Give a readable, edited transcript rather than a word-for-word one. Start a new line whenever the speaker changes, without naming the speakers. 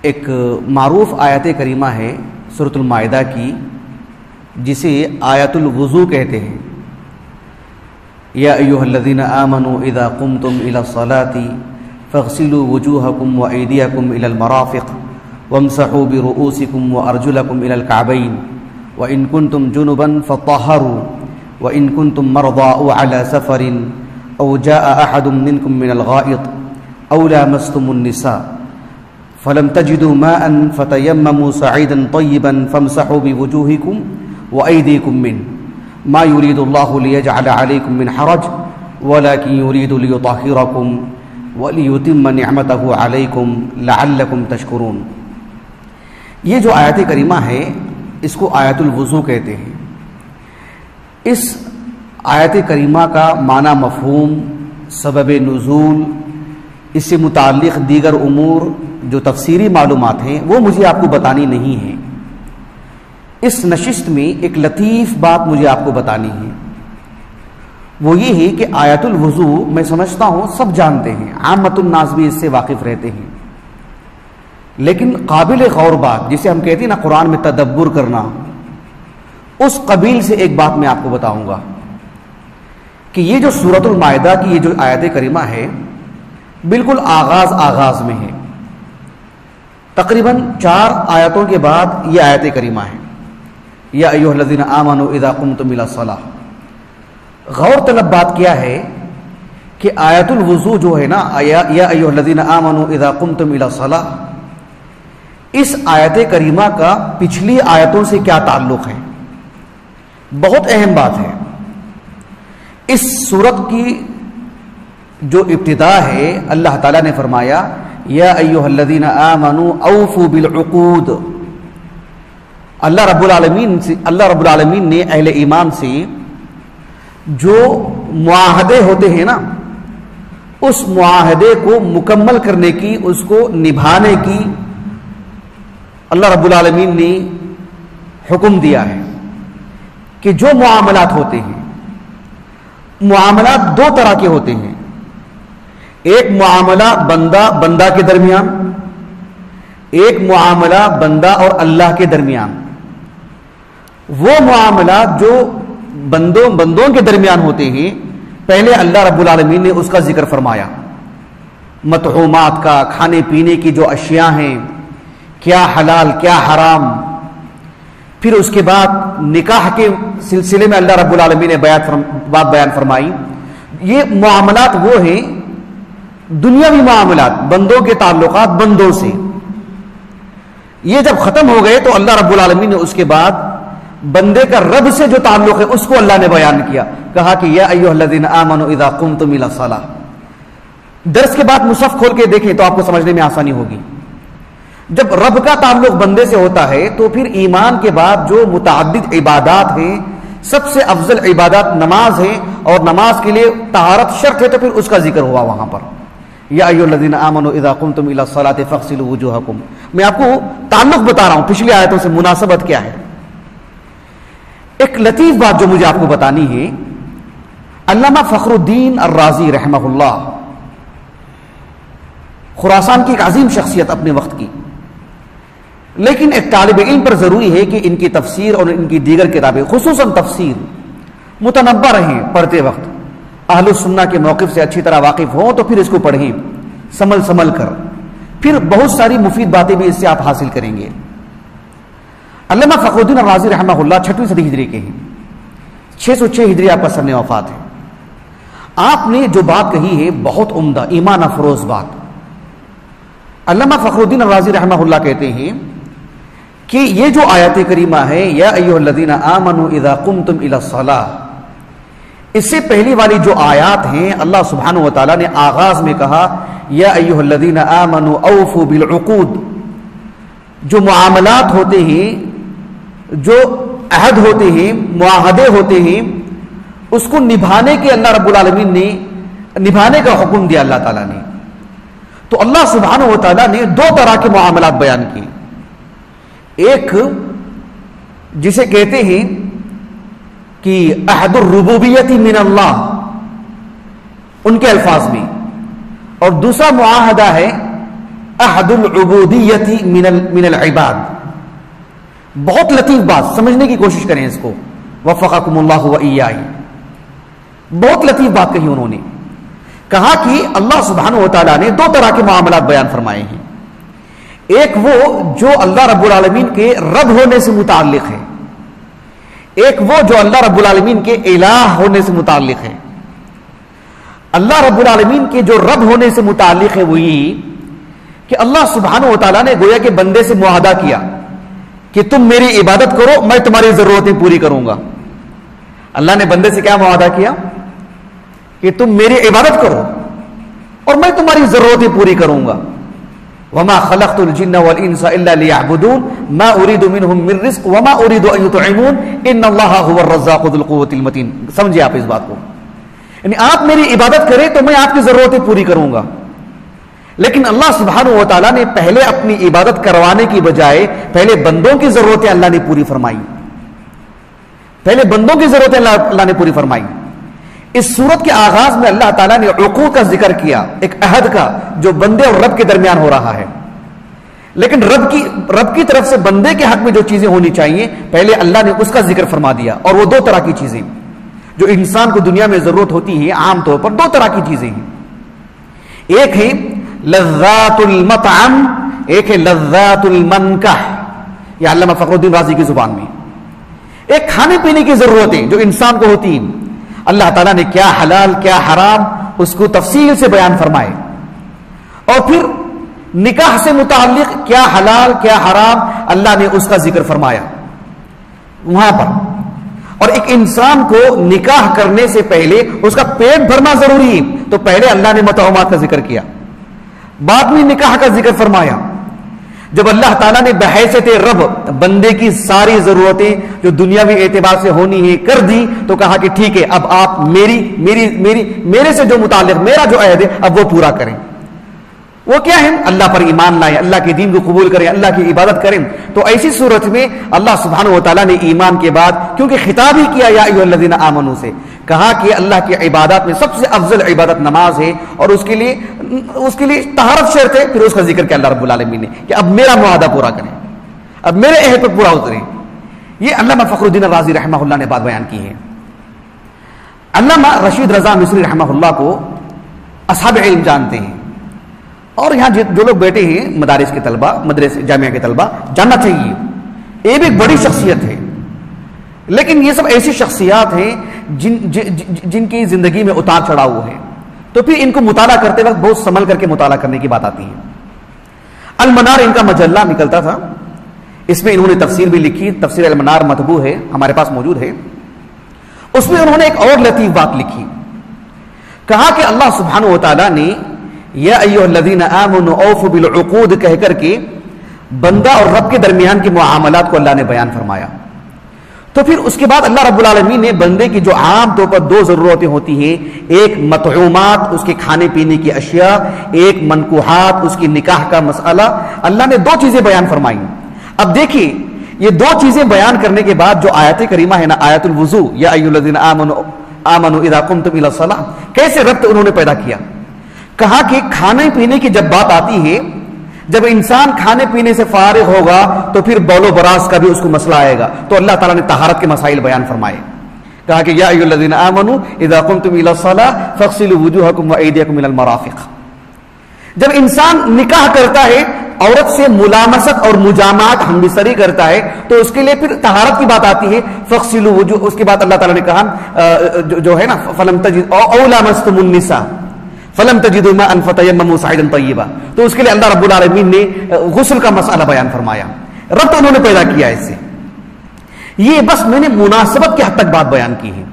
ایک معروف آیت کریمہ ہے سورۃ المائدہ کی، جسے آیت الوضو کہتے ہیں۔ یا ایھا الذین آمنوا اذا قمتم الى الصلاة فاغسلوا وجوہکم وایدیکم الى المرافق وامسحوا برؤوسکم وارجلکم الى الکعبین وان کنتم جنبا فطہروا وان کنتم مرضى او علی سفر او جاء احد منکم من الغائط او لامستم النساء فلم تجدوا ماء فتيمموا صعيدا طيبا فامسحوا بوجوهكم وأيديكم منه ما يريد الله ليجعل عليكم من حرج ولكن يريد ليطهركم وليتم نعمته عليكم لعلكم تشكرون۔ یہ جو آیت کریمہ ہے اس کو آیت الوضو کہتے ہیں۔ اس آیت کریمہ کا معنی، مفہوم، سبب نزول، اس سے متعلق دیگر امور جو تفسیری معلومات ہیں وہ مجھے آپ کو بتانی نہیں ہے۔ اس نشست میں ایک لطیف بات مجھے آپ کو بتانی ہے، وہ یہ ہے کہ آیت الوضو میں سمجھتا ہوں سب جانتے ہیں، عامۃ الناس بھی اس سے واقف رہتے ہیں، لیکن قابل غور بات جسے ہم کہتے ہیں نا قرآن میں تدبر کرنا، اس قبیل سے ایک بات میں آپ کو بتاؤں گا کہ یہ جو سورۃ المائدہ کی یہ جو آیت کریمہ ہے بالکل آغاز میں ہے، تقریباً 4 آیتوں کے بعد یہ آیت کریمہ ہے، یا ایھا الذین آمنوا اذا قمتم الی الصلاۃ۔ غور طلب بات کیا ہے کہ آیت الوضو جو ہے نا، یا ایھا الذین آمنوا اذا قمتم الی الصلاۃ، اس آیت کریمہ کا پچھلی آیتوں سے کیا تعلق ہے؟ بہت اہم بات ہے۔ اس سورت کی جو ابتدا ہے اللہ تعالیٰ نے فرمایا یا ایھا الذین آمنوا اوفوا بالعقود۔ اللہ رب العالمین نے اہل ایمان سے جو معاہدے ہوتے ہیں نا، اس معاہدے کو مکمل کرنے کی، اس کو نبھانے کی اللہ رب العالمین نے حکم دیا ہے کہ جو معاملات ہوتے ہیں، معاملات 2 طرح کے ہوتے ہیں، ایک معاملہ بندہ کے درمیان، ایک معاملہ بندہ اور اللہ کے درمیان۔ وہ معاملات جو بندوں کے درمیان ہوتے ہیں، پہلے اللہ رب العالمین نے اس کا ذکر فرمایا، مطعومات کا، کھانے پینے کی جو اشیاء ہیں، کیا حلال کیا حرام۔ پھر اس کے بعد نکاح کے سلسلے میں اللہ رب العالمین نے بات بیان فرمائی۔ یہ معاملات وہ ہیں دنیاوی معاملات، بندوں کے تعلقات بندوں سے، یہ جب ختم ہو گئے تو اللہ رب العالمین نے اس کے بعد بندے کا رب سے جو تعلق ہے اس کو اللہ نے بیان کیا، کہا کہ یا ایھا الذین آمنوا اذا قمتم الی الصلاۃ۔ درس کے بعد مصحف کھول کے دیکھیں تو آپ کو سمجھنے میں آسانی ہوگی۔ جب رب کا تعلق بندے سے ہوتا ہے تو پھر ایمان کے بعد جو متعدد عبادات ہیں، سب سے افضل عبادات نماز ہے، اور نماز کے لیے طہارت شرط ہے، تو پھر اس کا ذکر ہوا وہاں پر، یا ایھا الذین آمنوا اذا قمتم الی الصلاۃ فاغسلوا وجوہکم۔ میں آپ کو تعلق بتا رہا ہوں پچھلی آیتوں سے، مناسبت کیا ہے۔ ایک لطیف بات جو مجھے آپ کو بتانی ہے، علامہ فخر الدین الرازی رحمہ اللہ، خراسان کی ایک عظیم شخصیت اپنے وقت کی، لیکن ایک طالب علم پر ضروری ہے کہ ان کی تفسیر اور ان کی دیگر کتابیں، خصوصاً تفسیر، متنبہ رہیں پڑھتے وقت، اہل السنہ کے موقف سے اچھی طرح واقف ہوں تو پھر اس کو پڑھیں سمل کر، پھر بہت ساری مفید باتیں بھی اس سے آپ حاصل کریں گے۔ علامہ فخر الدین الرازی رحمہ اللہ 6ویں صدی ہجری کے ہیں، 606 ہجری آپ کا سن وفات ہے۔ آپ نے جو بات کہی ہے بہت عمدہ، ایمان افروز بات۔ علامہ فخر الدین الرازی رحمہ اللہ کہتے ہیں کہ یہ جو آیت کریمہ ہے یا ایھا الذین آمنوا اذا قمتم الی الصلاۃ، اس سے پہلی والی جو آیات ہیں اللہ سبحانہ و تعالیٰ نے آغاز میں کہا یا ایھا الذین آمنوا اوفوا بالعقود۔ جو معاملات ہوتے ہیں، جو عہد ہوتے ہیں، معاہدے ہوتے ہیں، اس کو نبھانے کے اللہ رب العالمین نے نبھانے کا حکم دیا اللہ تعالیٰ نے۔ تو اللہ سبحانہ و تعالیٰ نے 2 طرح کے معاملات بیان کیے، ایک جسے کہتے ہیں کہ عہد الربوبیت من اللہ، ان کے الفاظ میں، اور دوسرا معاہدہ ہے احد العبودیت من العباد. بہت لطیف بات، سمجھنے کی کوشش کریں اس کو. وفقکم اللہ و ایائی. بہت لطیف بات کہی انہوں نے. کہا کہ اللہ سبحانہ و تعالیٰ نے دو طرح کے معاملات بیان فرمائے ہیں. ایک وہ جو اللہ رب العالمین کے رب ہونے سے متعلق ہے، ایک وہ جو اللہ رب العالمین کے الہ ہونے سے متعلق ہے. اللہ رب العالمین کے جو رب ہونے سے متعلق ہے وہ یہ کہ اللہ سبحانہ و تعالیٰ نے گویا کہ بندے سے معاہدہ کیا کہ تم میری عبادت کرو، میں تمہاری ضرورتیں پوری کروں گا. اللہ نے بندے سے کیا معاہدہ کیا کہ تم میری عبادت کرو اور میں تمہاری ضرورتیں پوری کروں گا. وما خلقت الجن والانس الا ليعبدون ما اريد منهم من رزق وما اريد ان يطعمون ان الله هو الرزاق ذو القوة المتين. سمجھے آپ اس بات کو، یعنی آپ میری عبادت کریں تو میں آپ کی ضرورتیں پوری کروں گا. لیکن اللہ سبحانہ و تعالیٰ نے پہلے اپنی عبادت کروانے کی بجائے پہلے بندوں کی ضرورتیں اللہ نے پوری فرمائی. پہلے بندوں کی ضرورتیں اللہ نے پوری فرمائی. اس صورت کے آغاز میں اللہ تعالیٰ نے عقوق کا ذکر کیا، ایک عہد کا جو بندے اور رب کے درمیان ہو رہا ہے. لیکن رب کی طرف سے بندے کے حق میں جو چیزیں ہونی چاہیے پہلے اللہ نے اس کا ذکر فرما دیا. اور وہ دو طرح کی چیزیں جو انسان کو دنیا میں ضرورت ہوتی ہے، عام طور پر دو طرح کی چیزیں ہیں. ایک ہے لذات المطعم، ایک ہے لذات المنکح. یہ علامہ فخر الدین رازی کی زبان میں. ایک کھانے پینے کی ضرورتیں جو انسان کو ہوتی ہیں، اللہ تعالیٰ نے کیا حلال کیا حرام اس کو تفصیل سے بیان فرمائے. اور پھر نکاح سے متعلق کیا حلال کیا حرام اللہ نے اس کا ذکر فرمایا وہاں پر. اور ایک انسان کو نکاح کرنے سے پہلے اس کا پیٹ بھرنا ضروری ہے، تو پہلے اللہ نے مطعومات کا ذکر کیا، بعد میں نکاح کا ذکر فرمایا. جب اللہ تعالیٰ نے بحیثیت رب بندے کی ساری ضرورتیں جو دنیاوی اعتبار سے ہونی ہے کر دی، تو کہا کہ ٹھیک ہے اب آپ میرے سے جو متعلق میرا جو عہد ہے اب وہ پورا کریں. وہ کیا ہے؟ اللہ پر ایمان لائیں، اللہ کے دین کو قبول کریں، اللہ کی عبادت کریں. تو ایسی صورت میں اللہ سبحانہ و تعالیٰ نے ایمان کے بعد کیونکہ خطاب ہی کیا یا ایھا الذین آمنوا سے، کہا کہ اللہ کی عبادات میں سب سے افضل عبادت نماز ہے اور اس کے لیے طہارت شرط ہے. پھر اس کا ذکر کیا اللہ رب العالمین نے کہ اب میرا معاہدہ پورا کریں، اب میرے عہد پر پورا اتریں. یہ علامہ فخر الدین رازی رحمہ اللہ نے بات بیان کی ہے. علامہ رشید رضا مصری رحمہ اللہ کو اصحاب علم جانتے ہیں، اور یہاں جو لوگ بیٹھے ہیں مدارس کے طلبہ، مدرسے جامعہ کے طلبہ، جاننا چاہیے یہ بھی ایک بڑی شخصیت ہے. لیکن یہ سب ایسی شخصیات ہیں جن کی زندگی میں اتار چڑھاؤ ہے، تو پھر ان کو مطالعہ کرتے وقت بہت سنبھل کر کے مطالعہ کرنے کی بات آتی ہے. المنار ان کا مجلہ نکلتا تھا، اس میں انہوں نے تفسیر بھی لکھی. تفسیر المنار مطبوع ہے، ہمارے پاس موجود ہے. اس میں انہوں نے ایک اور لطیف بات لکھی. کہا کہ اللہ سبحانہ و تعالیٰ نے یا ایھا الذین آمنوا اوفوا بالعقود کہہ کر کے بندہ اور رب کے درمیان کے معاملات کو اللہ نے بیان فرمایا. تو پھر اس کے بعد اللہ رب العالمین نے بندے کی جو عام طور پر دو ضرورتیں ہوتی ہیں، ایک مطعومات اس کے کھانے پینے کی اشیاء، ایک منکوحات اس کی نکاح کا مسئلہ، اللہ نے دو چیزیں بیان فرمائیں. اب دیکھیے یہ دو چیزیں بیان کرنے کے بعد جو آیت کریمہ ہے نا، آیت الوضو یا ایھا الذین آمنوا اذا قمتم الى الصلاۃ، کیسے ربط انہوں نے پیدا کیا. کہا کہ کھانے پینے کی جب بات آتی ہے، جب انسان کھانے پینے سے فارغ ہوگا تو پھر بول و براز کا بھی اس کو مسئلہ آئے گا. تو اللہ تعالیٰ نے طہارت کے مسائل بیان فرمائے. کہا کہ یا ایھا الذین آمنوا اذا قمتم الى الصلاۃ فاغسلوا وجوہکم وایدیکم الى المرافق. جب انسان نکاح کرتا ہے، عورت سے ملامست اور مجامعات ہم بستری کرتا ہے، تو اس کے لیے پھر طہارت کی بات آتی ہے. فاغسلوا وجوہ، اس کے بعد اللہ تعالیٰ نے کہا جو ہے نا فلم تجد او لامستم النساء فلم تجدوا ماء فتیمموا صعیدا طیبا، تو اس کے لیے اللہ رب العالمین نے غسل کا مسئلہ بیان فرمایا. ربط انہوں نے پیدا کیا اس سے. یہ بس میں نے مناسبت کی حد تک بات بیان کی ہے.